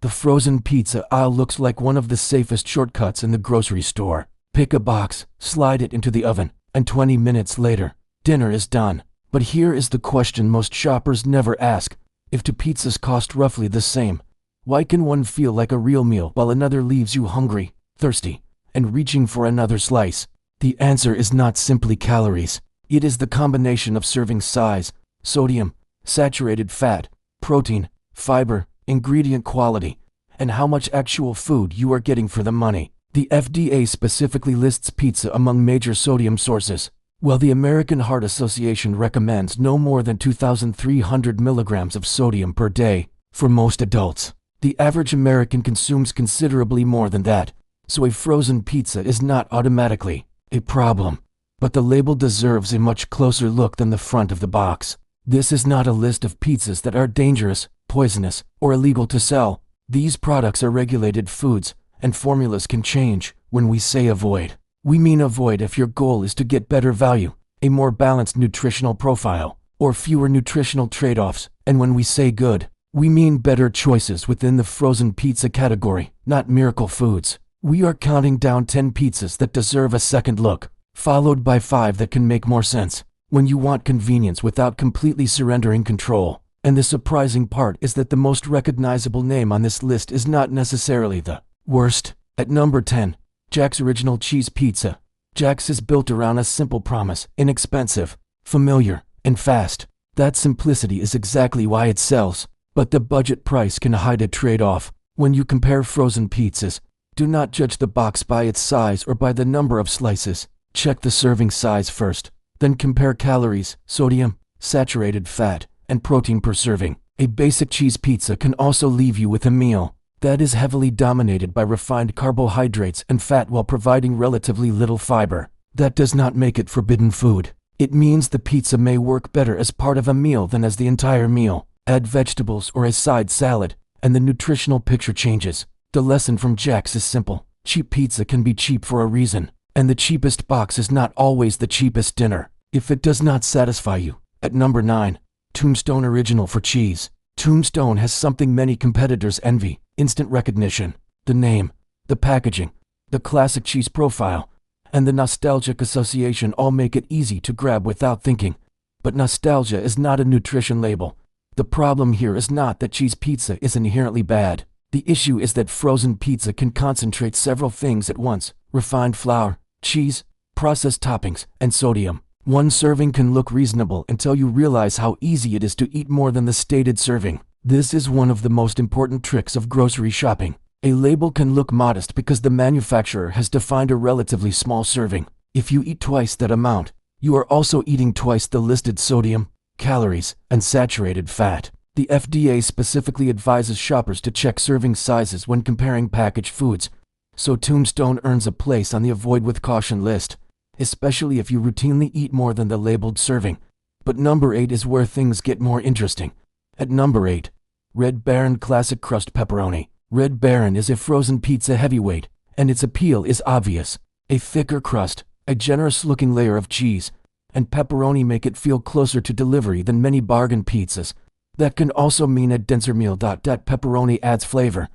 The frozen pizza aisle looks like one of the safest shortcuts in the grocery store. Pick a box, slide it into the oven, and 20 minutes later, dinner is done. But here is the question most shoppers never ask. If two pizzas cost roughly the same, why can one feel like a real meal while another leaves you hungry, thirsty, and reaching for another slice? The answer is not simply calories. It is the combination of serving size, sodium, saturated fat, protein, fiber, ingredient quality, and how much actual food you are getting for the money. The FDA specifically lists pizza among major sodium sources, while the American Heart Association recommends no more than 2,300 milligrams of sodium per day for most adults. The average American consumes considerably more than that, so a frozen pizza is not automatically a problem. But the label deserves a much closer look than the front of the box. This is not a list of pizzas that are dangerous, poisonous, or illegal to sell. These products are regulated foods, and formulas can change. When we say avoid, we mean avoid if your goal is to get better value, a more balanced nutritional profile, or fewer nutritional trade-offs. And when we say good, we mean better choices within the frozen pizza category, not miracle foods. We are counting down 10 pizzas that deserve a second look, followed by 5 that can make more sense when you want convenience without completely surrendering control. And the surprising part is that the most recognizable name on this list is not necessarily the worst. At number 10, Jack's Original Cheese Pizza. Jack's is built around a simple promise: inexpensive, familiar, and fast. That simplicity is exactly why it sells. But the budget price can hide a trade-off. When you compare frozen pizzas, do not judge the box by its size or by the number of slices. Check the serving size first, then compare calories, sodium, saturated fat, and protein per serving. A basic cheese pizza can also leave you with a meal that is heavily dominated by refined carbohydrates and fat while providing relatively little fiber. That does not make it forbidden food. It means the pizza may work better as part of a meal than as the entire meal. Add vegetables or a side salad, and the nutritional picture changes. The lesson from Jack's is simple. Cheap pizza can be cheap for a reason, and the cheapest box is not always the cheapest dinner if it does not satisfy you. At number 9, Tombstone Original for Cheese. Tombstone has something many competitors envy: instant recognition. The name, the packaging, the classic cheese profile, and the nostalgic association all make it easy to grab without thinking. But nostalgia is not a nutrition label. The problem here is not that cheese pizza is inherently bad. The issue is that frozen pizza can concentrate several things at once: refined flour, cheese, processed toppings, and sodium. One serving can look reasonable until you realize how easy it is to eat more than the stated serving. This is one of the most important tricks of grocery shopping. A label can look modest because the manufacturer has defined a relatively small serving. If you eat twice that amount, you are also eating twice the listed sodium, calories, and saturated fat. The FDA specifically advises shoppers to check serving sizes when comparing packaged foods, so Tombstone earns a place on the avoid with caution list, especially if you routinely eat more than the labeled serving. But number 8 is where things get more interesting. At number 8, Red Baron Classic Crust Pepperoni. Red Baron is a frozen pizza heavyweight, and its appeal is obvious. A thicker crust, a generous-looking layer of cheese, and pepperoni make it feel closer to delivery than many bargain pizzas. That can also mean a denser meal. Pepperoni adds flavor,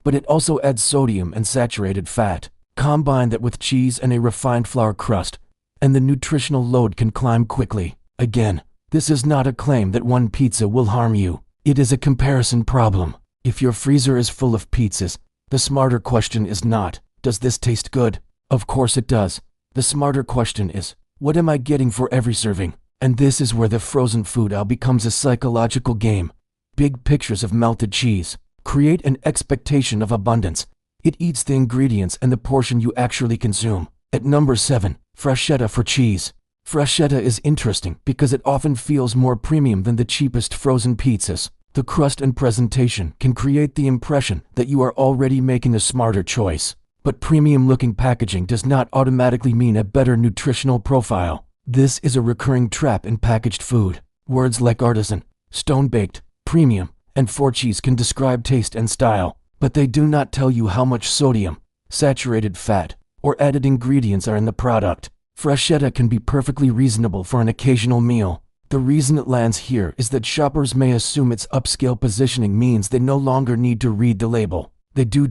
but it also adds sodium and saturated fat. Combine that with cheese and a refined flour crust, and the nutritional load can climb quickly. Again, this is not a claim that one pizza will harm you. It is a comparison problem. If your freezer is full of pizzas, the smarter question is not, does this taste good? Of course it does. The smarter question is, what am I getting for every serving? And this is where the frozen food aisle becomes a psychological game. Big pictures of melted cheese create an expectation of abundance. It eats the ingredients and the portion you actually consume. At number 7, Freschetta for cheese. Freschetta is interesting because it often feels more premium than the cheapest frozen pizzas. The crust and presentation can create the impression that you are already making a smarter choice. But premium-looking packaging does not automatically mean a better nutritional profile. This is a recurring trap in packaged food. Words like artisan, stone-baked, premium, and for cheese can describe taste and style, but they do not tell you how much sodium, saturated fat, or added ingredients are in the product. Freschetta can be perfectly reasonable for an occasional meal, The reason it lands here is that shoppers may assume its upscale positioning means they no longer need to read the label. They do ...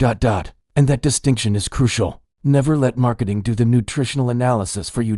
And that distinction is crucial. Never let marketing do the nutritional analysis for you ...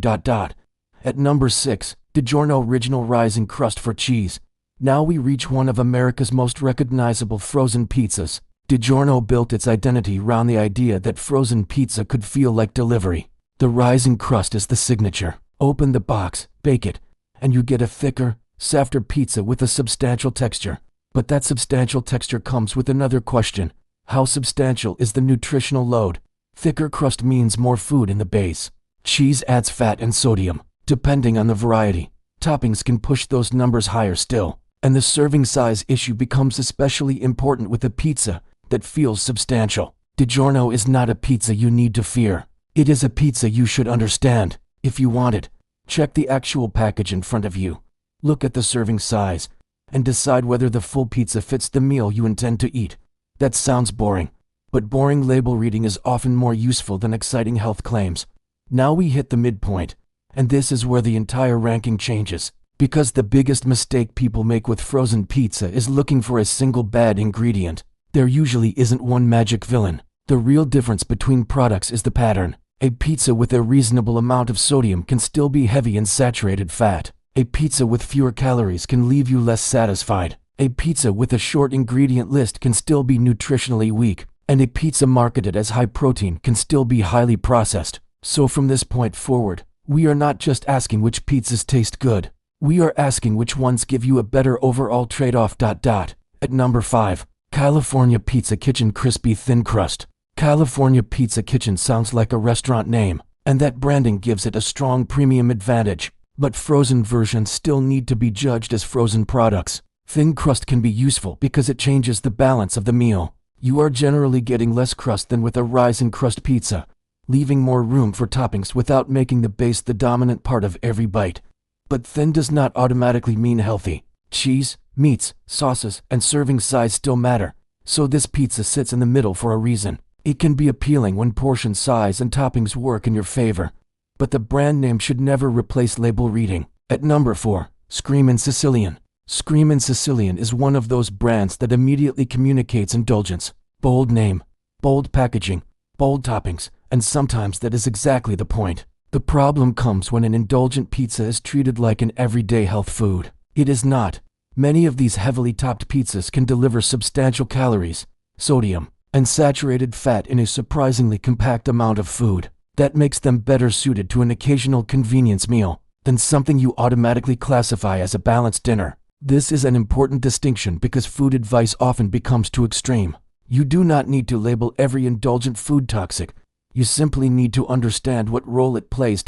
At number 6, DiGiorno Original Rising Crust for Cheese. Now we reach one of America's most recognizable frozen pizzas. DiGiorno built its identity around the idea that frozen pizza could feel like delivery. The rising crust is the signature. Open the box, bake it, and you get a thicker, softer pizza with a substantial texture. But that substantial texture comes with another question. How substantial is the nutritional load? Thicker crust means more food in the base. Cheese adds fat and sodium, depending on the variety. Toppings can push those numbers higher still. And the serving size issue becomes especially important with a pizza that feels substantial. DiGiorno is not a pizza you need to fear. It is a pizza you should understand. If you want it, check the actual package in front of you. Look at the serving size and decide whether the full pizza fits the meal you intend to eat. That sounds boring, but boring label reading is often more useful than exciting health claims. Now we hit the midpoint, and this is where the entire ranking changes. Because the biggest mistake people make with frozen pizza is looking for a single bad ingredient. There usually isn't one magic villain. The real difference between products is the pattern. A pizza with a reasonable amount of sodium can still be heavy in saturated fat. A pizza with fewer calories can leave you less satisfied. A pizza with a short ingredient list can still be nutritionally weak. And a pizza marketed as high protein can still be highly processed. So from this point forward, we are not just asking which pizzas taste good. We are asking which ones give you a better overall trade-off. At number 5, California Pizza Kitchen Crispy Thin Crust. California Pizza Kitchen sounds like a restaurant name, and that branding gives it a strong premium advantage. But frozen versions still need to be judged as frozen products. Thin crust can be useful because it changes the balance of the meal. You are generally getting less crust than with a rising crust pizza, leaving more room for toppings without making the base the dominant part of every bite. But thin does not automatically mean healthy. Cheese, meats, sauces, and serving size still matter, so this pizza sits in the middle for a reason. It can be appealing when portion size and toppings work in your favor, but the brand name should never replace label reading. At number 4, Screamin' Sicilian. Screamin' Sicilian is one of those brands that immediately communicates indulgence. Bold name, bold packaging, bold toppings, and sometimes that is exactly the point. The problem comes when an indulgent pizza is treated like an everyday health food. It is not. Many of these heavily topped pizzas can deliver substantial calories, sodium, and saturated fat in a surprisingly compact amount of food. That makes them better suited to an occasional convenience meal than something you automatically classify as a balanced dinner. This is an important distinction because food advice often becomes too extreme. You do not need to label every indulgent food toxic. You simply need to understand what role it plays.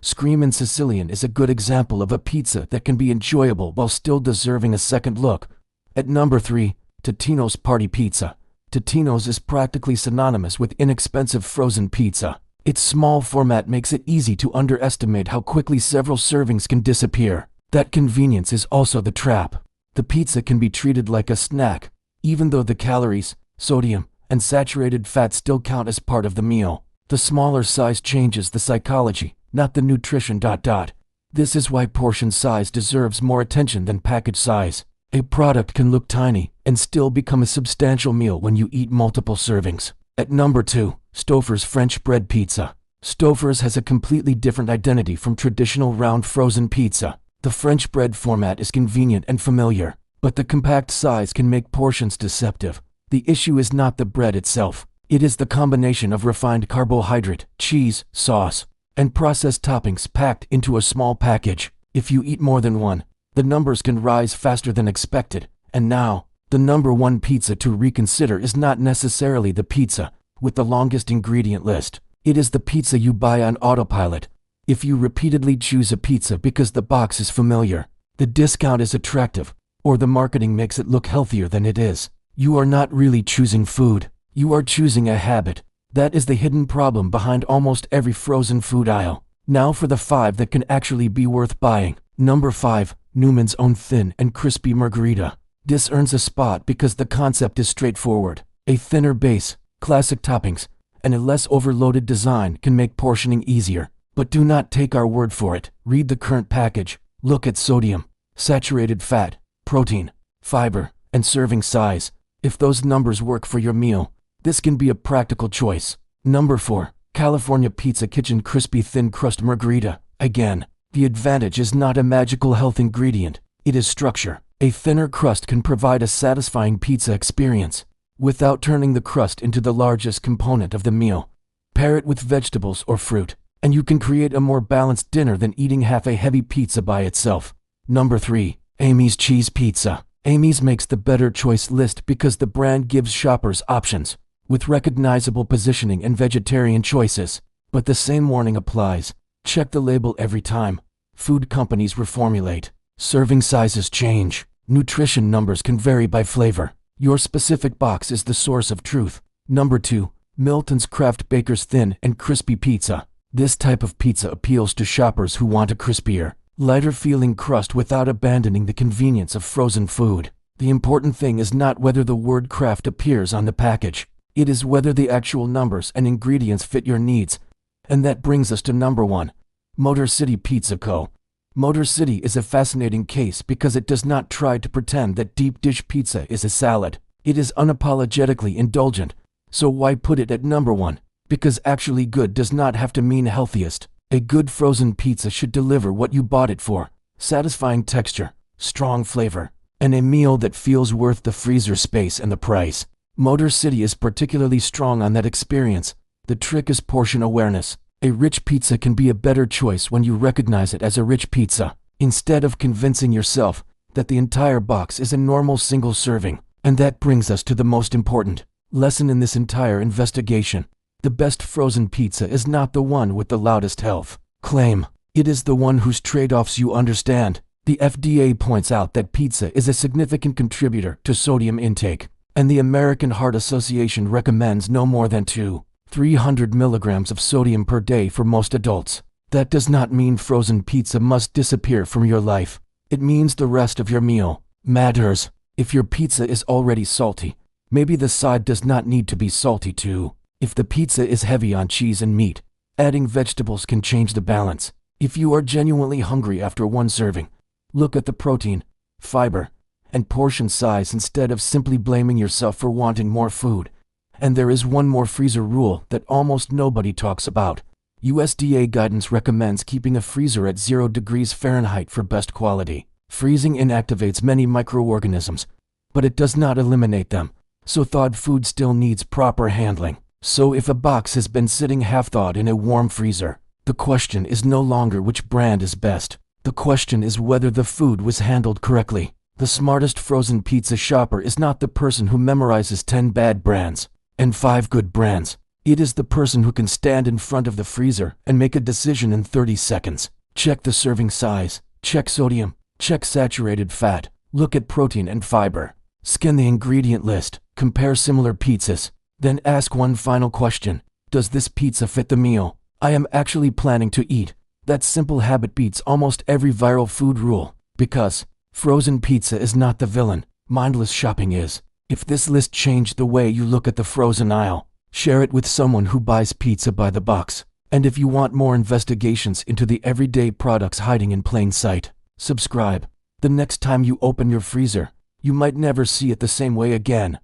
Screamin' Sicilian is a good example of a pizza that can be enjoyable while still deserving a second look. At number 3, Totino's Party Pizza. Totino's is practically synonymous with inexpensive frozen pizza. Its small format makes it easy to underestimate how quickly several servings can disappear. That convenience is also the trap. The pizza can be treated like a snack, even though the calories, sodium, and saturated fat still count as part of the meal. The smaller size changes the psychology, not the nutrition. This is why portion size deserves more attention than package size. A product can look tiny and still become a substantial meal when you eat multiple servings. At number 2, Stouffer's French Bread Pizza. Stouffer's has a completely different identity from traditional round frozen pizza. The French bread format is convenient and familiar, but the compact size can make portions deceptive. The issue is not the bread itself. It is the combination of refined carbohydrate, cheese, sauce, and processed toppings packed into a small package. If you eat more than one, the numbers can rise faster than expected. And now, the number 1 pizza to reconsider is not necessarily the pizza with the longest ingredient list. It is the pizza you buy on autopilot. If you repeatedly choose a pizza because the box is familiar, the discount is attractive, or the marketing makes it look healthier than it is, you are not really choosing food. You are choosing a habit. That is the hidden problem behind almost every frozen food aisle. Now for the 5 that can actually be worth buying. Number 5, Newman's Own Thin and Crispy Margherita. This earns a spot because the concept is straightforward. A thinner base, classic toppings, and a less overloaded design can make portioning easier. But do not take our word for it. Read the current package. Look at sodium, saturated fat, protein, fiber, and serving size. If those numbers work for your meal, this can be a practical choice. Number 4. California Pizza Kitchen Crispy Thin Crust Margherita. Again, the advantage is not a magical health ingredient, it is structure. A thinner crust can provide a satisfying pizza experience without turning the crust into the largest component of the meal. Pair it with vegetables or fruit, and you can create a more balanced dinner than eating half a heavy pizza by itself. Number 3. Amy's Cheese Pizza. Amy's makes the better choice list because the brand gives shoppers options with recognizable positioning and vegetarian choices. But the same warning applies. Check the label every time. Food companies reformulate. Serving sizes change. Nutrition numbers can vary by flavor. Your specific box is the source of truth. Number 2. Milton's Craft Baker's Thin and Crispy Pizza. This type of pizza appeals to shoppers who want a crispier, lighter-feeling crust without abandoning the convenience of frozen food. The important thing is not whether the word craft appears on the package. It is whether the actual numbers and ingredients fit your needs. And that brings us to number 1. Motor City Pizza Co. Motor City is a fascinating case because it does not try to pretend that deep dish pizza is a salad. It is unapologetically indulgent. So why put it at number 1? Because actually good does not have to mean healthiest. A good frozen pizza should deliver what you bought it for: satisfying texture, strong flavor, and a meal that feels worth the freezer space and the price. Motor City is particularly strong on that experience. The trick is portion awareness. A rich pizza can be a better choice when you recognize it as a rich pizza, instead of convincing yourself that the entire box is a normal single serving. And that brings us to the most important lesson in this entire investigation. The best frozen pizza is not the one with the loudest health claim. It is the one whose trade-offs you understand. The FDA points out that pizza is a significant contributor to sodium intake, and the American Heart Association recommends no more than 300 milligrams of sodium per day for most adults. That does not mean frozen pizza must disappear from your life. It means the rest of your meal matters. If your pizza is already salty, maybe the side does not need to be salty too. If the pizza is heavy on cheese and meat, adding vegetables can change the balance. If you are genuinely hungry after one serving, look at the protein, fiber, and portion size instead of simply blaming yourself for wanting more food. And there is one more freezer rule that almost nobody talks about. USDA guidance recommends keeping a freezer at 0 degrees Fahrenheit for best quality. Freezing inactivates many microorganisms, but it does not eliminate them, so thawed food still needs proper handling. So if a box has been sitting half-thawed in a warm freezer, the question is no longer which brand is best. The question is whether the food was handled correctly. The smartest frozen pizza shopper is not the person who memorizes 10 bad brands and 5 good brands. It is the person who can stand in front of the freezer and make a decision in 30 seconds. Check the serving size, check sodium, check saturated fat, look at protein and fiber, scan the ingredient list, compare similar pizzas, then ask one final question: does this pizza fit the meal I am actually planning to eat? That simple habit beats almost every viral food rule, because frozen pizza is not the villain, mindless shopping is. If this list changed the way you look at the frozen aisle, share it with someone who buys pizza by the box. And if you want more investigations into the everyday products hiding in plain sight, subscribe. The next time you open your freezer, you might never see it the same way again.